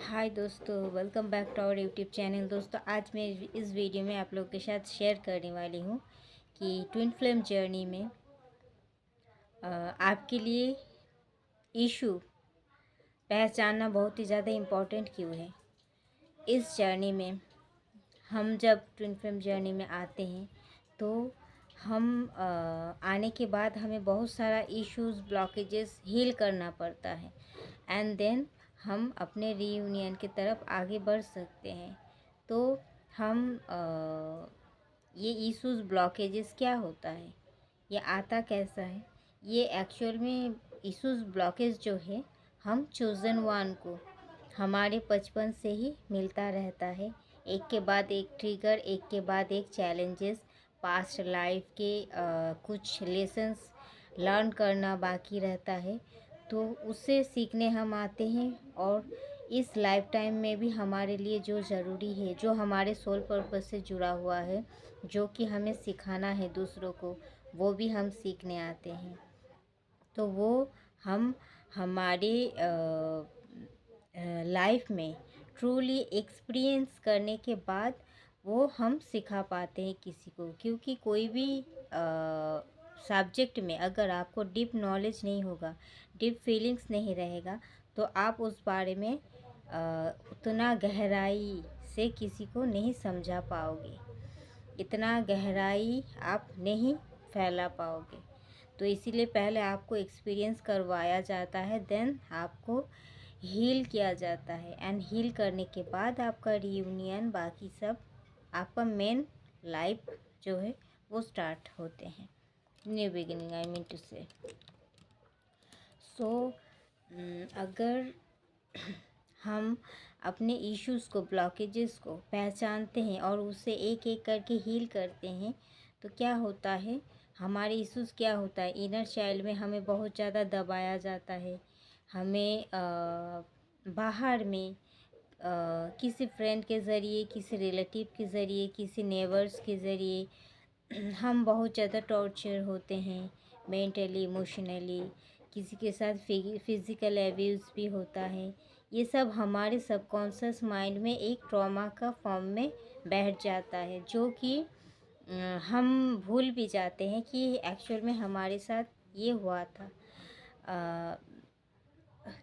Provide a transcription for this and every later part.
हाय दोस्तों, welcome back to our YouTube channel. दोस्तों, आज मैं इस वीडियो में आप लोगों के साथ शेयर करने वाली हूँ कि ट्विन फ्लेम जर्नी में आपके लिए इशू पहचानना बहुत ही ज़्यादा इम्पोर्टेंट क्यों है। इस जर्नी में हम जब ट्विन फ्लेम जर्नी में आते हैं तो हम आने के बाद हमें बहुत सारा इश्यूज़ ब्लॉकेजेस हील करना पड़ता है एंड देन हम अपने रीयूनियन की तरफ आगे बढ़ सकते हैं। तो हम ये इश्यूज़ ब्लॉकेजेस क्या होता है, ये आता कैसा है, ये एक्चुअल में इश्यूज़ ब्लॉकेज जो है हम चोज़न वन को हमारे बचपन से ही मिलता रहता है। एक के बाद एक ट्रिगर, एक के बाद एक चैलेंजेस, पास्ट लाइफ के कुछ लेसन्स लर्न करना बाकी रहता है। तो उससे सीखने हम आते हैं और इस लाइफ टाइम में भी हमारे लिए जो ज़रूरी है, जो हमारे सोल पर्पस से जुड़ा हुआ है, जो कि हमें सिखाना है दूसरों को, वो भी हम सीखने आते हैं। तो वो हम हमारे लाइफ में ट्रूली एक्सपीरियंस करने के बाद वो हम सिखा पाते हैं किसी को। क्योंकि कोई भी सब्जेक्ट में अगर आपको डीप नॉलेज नहीं होगा, डीप फीलिंग्स नहीं रहेगा, तो आप उस बारे में उतना गहराई से किसी को नहीं समझा पाओगे, इतना गहराई आप नहीं फैला पाओगे। तो इसीलिए पहले आपको एक्सपीरियंस करवाया जाता है, देन आपको हील किया जाता है एंड हील करने के बाद आपका रियूनियन, बाकी सब आपका मेन लाइफ जो है वो स्टार्ट होते हैं। New beginning I mean to say. So अगर हम अपने इश्यूज़ को, ब्लॉकेजेस को पहचानते हैं और उसे एक एक करके हील करते हैं, तो क्या होता है, हमारे इश्यूज़ क्या होता है, इनर चाइल्ड में हमें बहुत ज़्यादा दबाया जाता है। हमें बाहर में किसी फ्रेंड के ज़रिए, किसी रिलेटिव के ज़रिए, किसी नेबर्स के ज़रिए हम बहुत ज़्यादा टॉर्चर होते हैं, मेंटली, इमोशनली। किसी के साथ फिज़िकल एब्यूज़ भी होता है। ये सब हमारे सबकॉन्शियस माइंड में एक ट्रॉमा का फॉर्म में बैठ जाता है, जो कि हम भूल भी जाते हैं कि एक्चुअल में हमारे साथ ये हुआ था।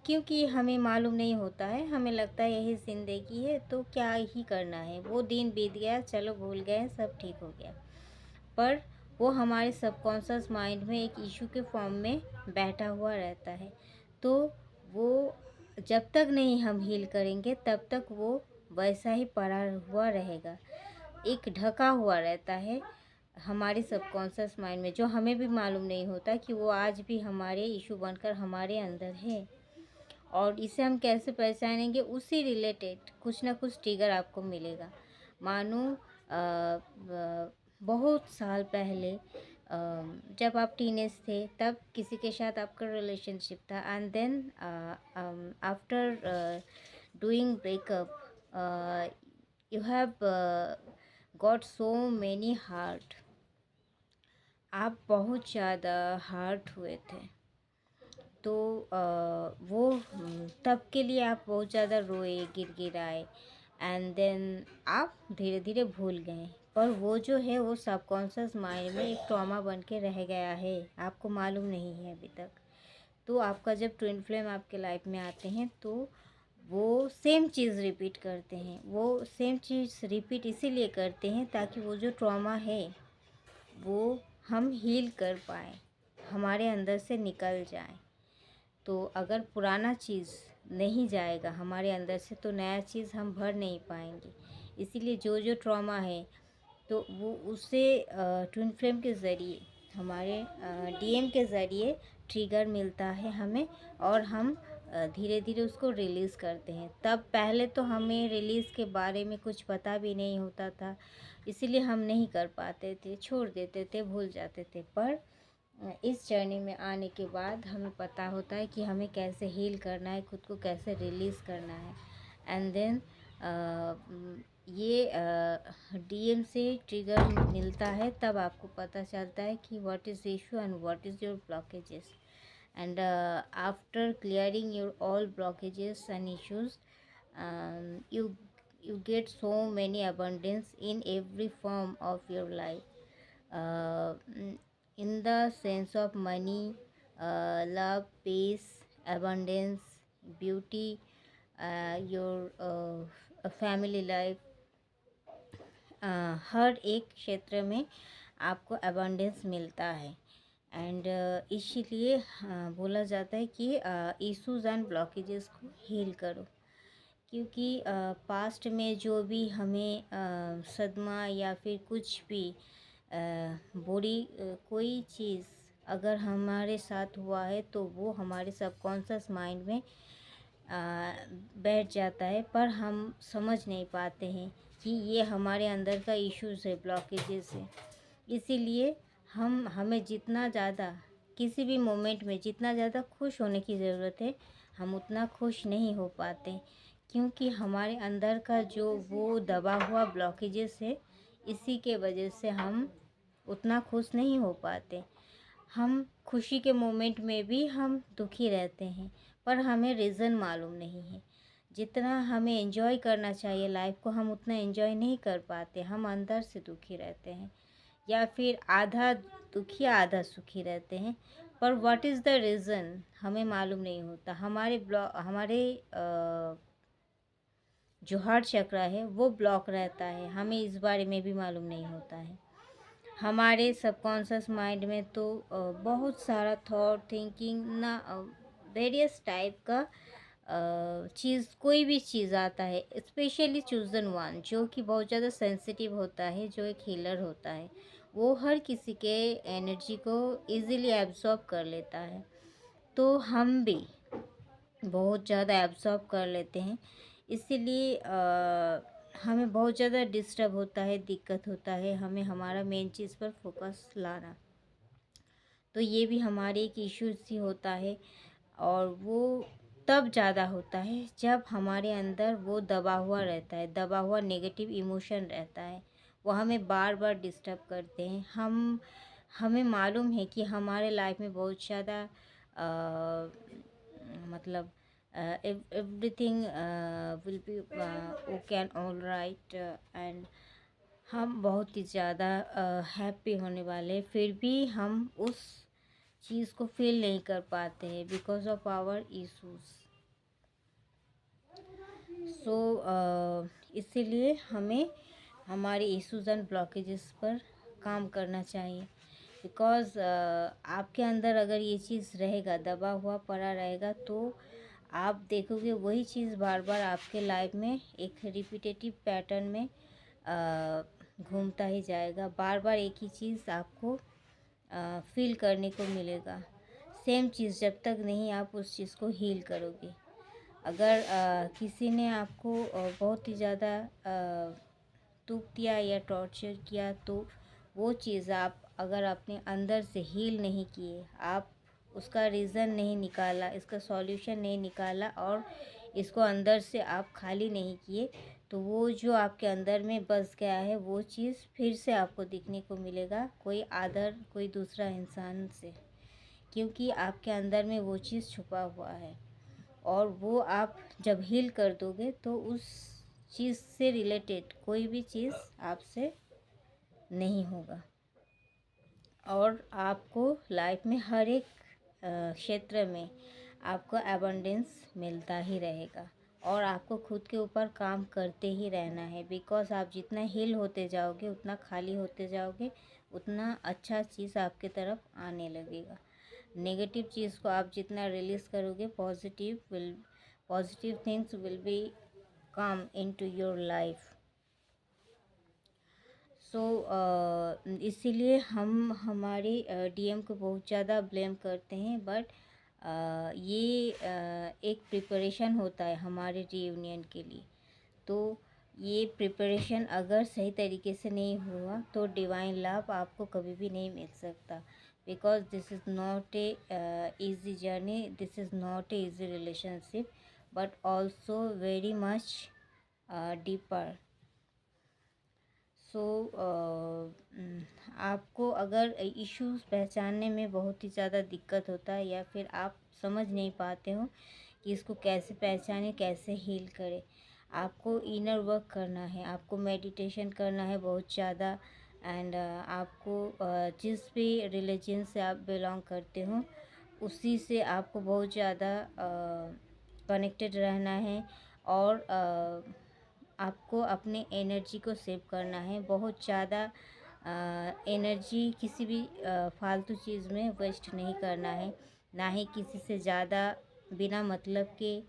क्योंकि हमें मालूम नहीं होता है, हमें लगता है यही ज़िंदगी है तो क्या ही करना है, वो दिन बीत गया, चलो भूल गए, सब ठीक हो गया। पर वो हमारे सबकॉन्शियस माइंड में एक इशू के फॉर्म में बैठा हुआ रहता है। तो वो जब तक नहीं हम हील करेंगे तब तक वो वैसा ही पड़ा हुआ रहेगा, एक ढका हुआ रहता है हमारे सबकॉन्शियस माइंड में, जो हमें भी मालूम नहीं होता कि वो आज भी हमारे इशू बनकर हमारे अंदर है। और इसे हम कैसे पहचानेंगे, उसी रिलेटेड कुछ ना कुछ ट्रिगर आपको मिलेगा। मानो बहुत साल पहले जब आप टीनेज थे, तब किसी के साथ आपका रिलेशनशिप था and then after doing breakup you have got so many heart, आप बहुत ज़्यादा हार्ट हुए थे। तो वो तब के लिए आप बहुत ज़्यादा रोए, गिड़गिड़ाए एंड देन आप धीरे धीरे भूल गए। पर वो जो है वो सबकॉन्शियस माइंड में एक ट्रॉमा बन के रह गया है, आपको मालूम नहीं है अभी तक। तो आपका जब ट्विन फ्लेम आपके लाइफ में आते हैं तो वो सेम चीज़ रिपीट करते हैं। वो सेम चीज़ रिपीट इसीलिए करते हैं ताकि वो जो ट्रॉमा है वो हम हील कर पाएँ, हमारे अंदर से निकल जाए। तो अगर पुराना चीज़ नहीं जाएगा हमारे अंदर से तो नया चीज़ हम भर नहीं पाएंगे। इसीलिए जो जो ट्रॉमा है तो वो उससे ट्विन फ्लेम के ज़रिए, हमारे डीएम के ज़रिए ट्रिगर मिलता है हमें, और हम धीरे धीरे उसको रिलीज़ करते हैं। तब पहले तो हमें रिलीज़ के बारे में कुछ पता भी नहीं होता था, इसीलिए हम नहीं कर पाते थे, छोड़ देते थे, भूल जाते थे। पर इस जर्नी में आने के बाद हमें पता होता है कि हमें कैसे हील करना है, खुद को कैसे रिलीज़ करना है एंड देन ये डीएम से ट्रिगर मिलता है, तब आपको पता चलता है कि what is issue and what is your blockages. And after clearing your all blockages and issues, You get so many abundance in every form of your life, in the sense of money, love, peace, abundance, beauty, your family life, हर एक क्षेत्र में आपको abundance मिलता है। And इसीलिए बोला जाता है कि इश्यूज एंड ब्लॉकेजेस को हील करो, क्योंकि पास्ट में जो भी हमें सदमा या फिर कुछ भी बुरी कोई चीज़ अगर हमारे साथ हुआ है तो वो हमारे सबकॉन्शियस माइंड में बैठ जाता है, पर हम समझ नहीं पाते हैं कि ये हमारे अंदर का इश्यूज़ है, ब्लॉकेजेस है। इसीलिए हमें जितना ज़्यादा किसी भी मोमेंट में जितना ज़्यादा खुश होने की ज़रूरत है, हम उतना खुश नहीं हो पाते, क्योंकि हमारे अंदर का जो वो दबा हुआ ब्लॉकेजेस है, इसी के वजह से हम उतना खुश नहीं हो पाते। हम खुशी के मोमेंट में भी हम दुखी रहते हैं, पर हमें रीज़न मालूम नहीं है। जितना हमें एंजॉय करना चाहिए लाइफ को, हम उतना एंजॉय नहीं कर पाते, हम अंदर से दुखी रहते हैं, या फिर आधा दुखी आधा सुखी रहते हैं। पर व्हाट इज़ द रीज़न हमें मालूम नहीं होता। हमारे जो हार्ट चक्र है वो ब्लॉक रहता है, हमें इस बारे में भी मालूम नहीं होता है। हमारे सबकॉन्शियस माइंड में तो बहुत सारा थॉट थिंकिंग ना वेरियस टाइप का चीज़, कोई भी चीज़ आता है, स्पेशली चूजन वन जो कि बहुत ज़्यादा सेंसिटिव होता है, जो एक हीलर होता है, वो हर किसी के एनर्जी को इजीली एब्जॉर्ब कर लेता है। तो हम भी बहुत ज़्यादा एब्जॉर्ब कर लेते हैं, इसीलिए हमें बहुत ज़्यादा डिस्टर्ब होता है, दिक्कत होता है हमें हमारा मेन चीज़ पर फोकस लाना। तो ये भी हमारे एक इश्यूज ही होता है, और वो तब ज़्यादा होता है जब हमारे अंदर वो दबा हुआ रहता है, दबा हुआ नेगेटिव इमोशन रहता है, वो हमें बार बार डिस्टर्ब करते हैं। हमें मालूम है कि हमारे लाइफ में बहुत ज़्यादा मतलब everything will be okay and all right, and हम बहुत ही ज़्यादा हैप्पी होने वाले, फिर भी हम उस चीज़ को फील नहीं कर पाते हैं बिकॉज ऑफ आवर इश्यूज। सो इसीलिए हमें हमारे इश्यूज एंड ब्लॉकेजेस पर काम करना चाहिए, बिकॉज आपके अंदर अगर ये चीज़ रहेगा, दबा हुआ पड़ा रहेगा, तो आप देखोगे वही चीज़ बार बार आपके लाइफ में एक रिपीटेटिव पैटर्न में घूमता ही जाएगा। बार बार एक ही चीज़ आपको फील करने को मिलेगा, सेम चीज़, जब तक नहीं आप उस चीज़ को हील करोगे। अगर किसी ने आपको बहुत ही ज़्यादा दुख दिया या टॉर्चर किया, तो वो चीज़ आप अगर अपने अंदर से हील नहीं किए, आप उसका रीज़न नहीं निकाला, इसका सॉल्यूशन नहीं निकाला, और इसको अंदर से आप खाली नहीं किए, तो वो जो आपके अंदर में बस गया है वो चीज़ फिर से आपको दिखने को मिलेगा कोई दूसरा इंसान से, क्योंकि आपके अंदर में वो चीज़ छुपा हुआ है, और वो आप जब हील कर दोगे तो उस चीज़ से रिलेटेड कोई भी चीज़ आपसे नहीं होगा, और आपको लाइफ में हर एक क्षेत्र में आपको एबंडेंस मिलता ही रहेगा, और आपको खुद के ऊपर काम करते ही रहना है, बिकॉज आप जितना हील होते जाओगे, उतना खाली होते जाओगे, उतना अच्छा चीज़ आपके तरफ आने लगेगा। नेगेटिव चीज़ को आप जितना रिलीज़ करोगे, positive things will be come into your life. So इसीलिए हम हमारे डीएम को बहुत ज़्यादा ब्लेम करते हैं, बट ये एक प्रिपरेशन होता है हमारे रीयूनियन के लिए। तो ये प्रिपरेशन अगर सही तरीके से नहीं हुआ तो डिवाइन लव आपको कभी भी नहीं मिल सकता, because this is not a easy journey, this is not a easy relationship, but also very much deeper. So आपको अगर इश्यूज पहचानने में बहुत ही ज़्यादा दिक्कत होता है, या फिर आप समझ नहीं पाते हो कि इसको कैसे पहचाने, कैसे हील करें। आपको इनर वर्क करना है, आपको मेडिटेशन करना है बहुत ज़्यादा। एंड आपको जिस भी रिलीजन से आप बिलोंग करते हो उसी से आपको बहुत ज़्यादा कनेक्टेड रहना है। और आपको अपने एनर्जी को सेव करना है। बहुत ज़्यादा एनर्जी किसी भी फालतू चीज़ में वेस्ट नहीं करना है। ना ही किसी से ज़्यादा बिना मतलब के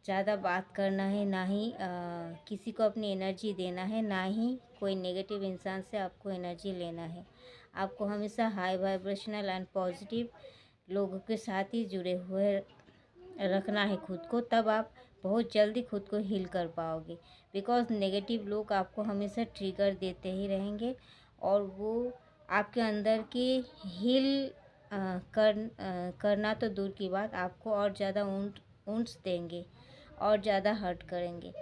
ज़्यादा बात करना है, ना ही किसी को अपनी एनर्जी देना है, ना ही कोई नेगेटिव इंसान से आपको एनर्जी लेना है। आपको हमेशा हाई वाइब्रेशनल एंड पॉजिटिव लोगों के साथ ही जुड़े हुए रखना है खुद को, तब आप बहुत जल्दी खुद को हील कर पाओगे। बिकॉज़ नेगेटिव लोग आपको हमेशा ट्रिगर देते ही रहेंगे और वो आपके अंदर की हील करना तो दूर की बात, आपको और ज़्यादा ऊंट्स देंगे और ज़्यादा हर्ट करेंगे।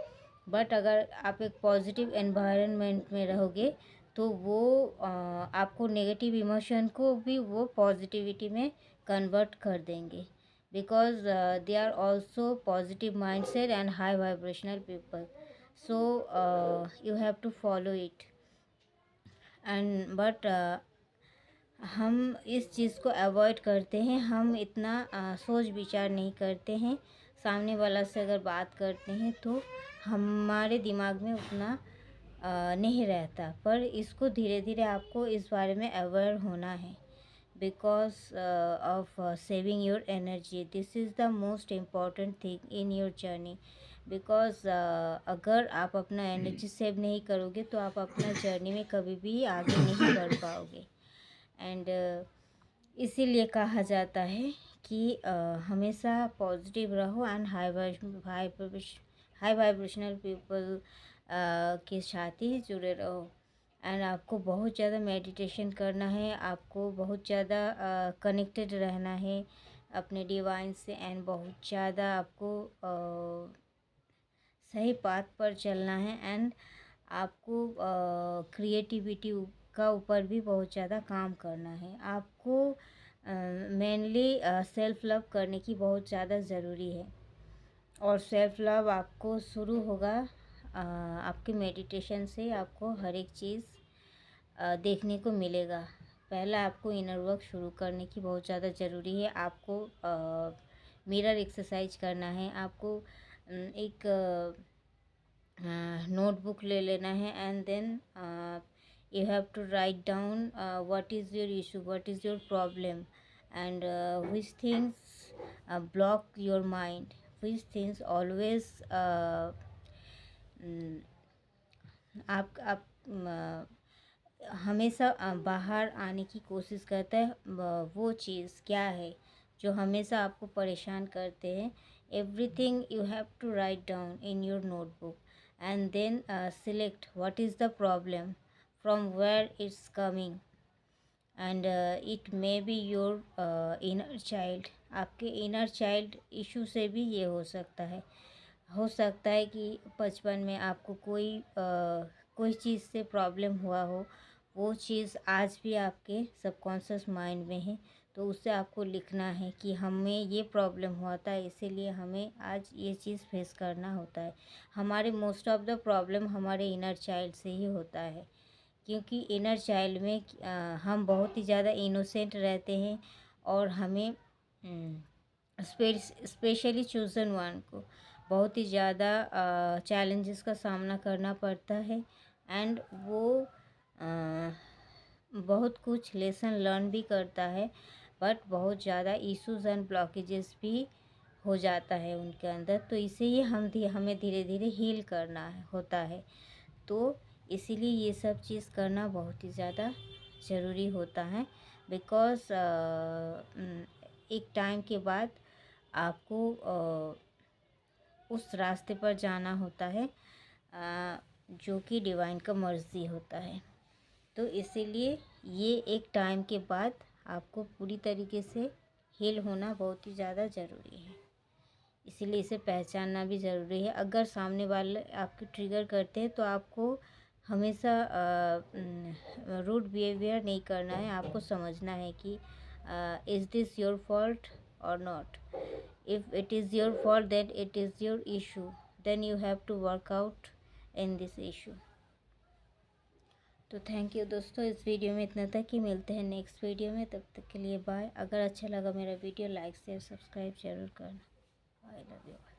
बट अगर आप एक पॉजिटिव एनवायरनमेंट में रहोगे तो वो आपको नेगेटिव इमोशन को भी वो पॉजिटिविटी में कन्वर्ट कर देंगे। Because they are also positive mindset and high vibrational people, so you have to follow it. And but हम इस चीज़ को अवॉइड करते हैं, हम इतना सोच विचार नहीं करते हैं। सामने वाला से अगर बात करते हैं तो हमारे दिमाग में उतना नहीं रहता, पर इसको धीरे धीरे आपको इस बारे में अवेयर होना है। Because of saving your energy, this is the most important thing in your journey. Because अगर आप अपना एनर्जी सेव नहीं करोगे तो आप अपना जर्नी में कभी भी आगे नहीं बढ़ पाओगे। एंड इसीलिए कहा जाता है कि हमेशा पॉजिटिव रहो एंड हाई वाइब्रेशनल पीपल के साथ ही जुड़े रहो। एंड आपको बहुत ज़्यादा मेडिटेशन करना है, आपको बहुत ज़्यादा कनेक्टेड रहना है अपने डिवाइन से। एंड बहुत ज़्यादा आपको सही पाथ पर चलना है। एंड आपको क्रिएटिविटी का ऊपर भी बहुत ज़्यादा काम करना है। आपको मेनली सेल्फ लव करने की बहुत ज़्यादा ज़रूरी है। और सेल्फ लव आपको शुरू होगा आपके मेडिटेशन से। आपको हर एक चीज़ देखने को मिलेगा। पहला आपको इनर वर्क शुरू करने की बहुत ज़्यादा ज़रूरी है। आपको मिरर एक्सरसाइज करना है। आपको एक नोटबुक ले लेना है and then you have to write down what is your issue, what is your problem, and which things block your mind, which things always आप हमेशा बाहर आने की कोशिश करता है। वो चीज़ क्या है जो हमेशा आपको परेशान करते हैं। Everything you have to write down in your notebook and then select what is the problem, from where it's coming, and it may be your inner child। आपके इनर चाइल्ड इशू से भी ये हो सकता है। हो सकता है कि बचपन में आपको कोई चीज़ से प्रॉब्लम हुआ हो, वो चीज़ आज भी आपके सबकॉन्शियस माइंड में है। तो उससे आपको लिखना है कि हमें ये प्रॉब्लम हुआ था, इसीलिए हमें आज ये चीज़ फेस करना होता है। हमारे मोस्ट ऑफ द प्रॉब्लम हमारे इनर चाइल्ड से ही होता है, क्योंकि इनर चाइल्ड में हम बहुत ही ज़्यादा इनोसेंट रहते हैं और हमें स्पेशली चूज़न वन को बहुत ही ज़्यादा चैलेंजेस का सामना करना पड़ता है। एंड वो बहुत कुछ लेसन लर्न भी करता है, बट बहुत ज़्यादा इश्यूज एंड ब्लॉकेजेस भी हो जाता है उनके अंदर। तो इसे ही हमें धीरे धीरे हील करना होता है। तो इसीलिए ये सब चीज़ करना बहुत ही ज़्यादा ज़रूरी होता है। बिकॉज़ एक टाइम के बाद आपको उस रास्ते पर जाना होता है जो कि डिवाइन का मर्ज़ी होता है। तो इसीलिए ये एक टाइम के बाद आपको पूरी तरीके से हील होना बहुत ही ज़्यादा ज़रूरी है। इसीलिए इसे पहचानना भी ज़रूरी है। अगर सामने वाले आपको ट्रिगर करते हैं तो आपको हमेशा रूड बिहेवियर नहीं करना है। आपको समझना है कि इज़ दिस योर फॉल्ट और not. if it is your fault, then it is your issue, then you have to work out in this issue. तो थैंक यू दोस्तों, इस वीडियो में इतना तक ही। मिलते हैं नेक्स्ट वीडियो में, तब तक के लिए बाय। अगर अच्छा लगा मेरा वीडियो, लाइक शेयर सब्सक्राइब जरूर करना। I love you.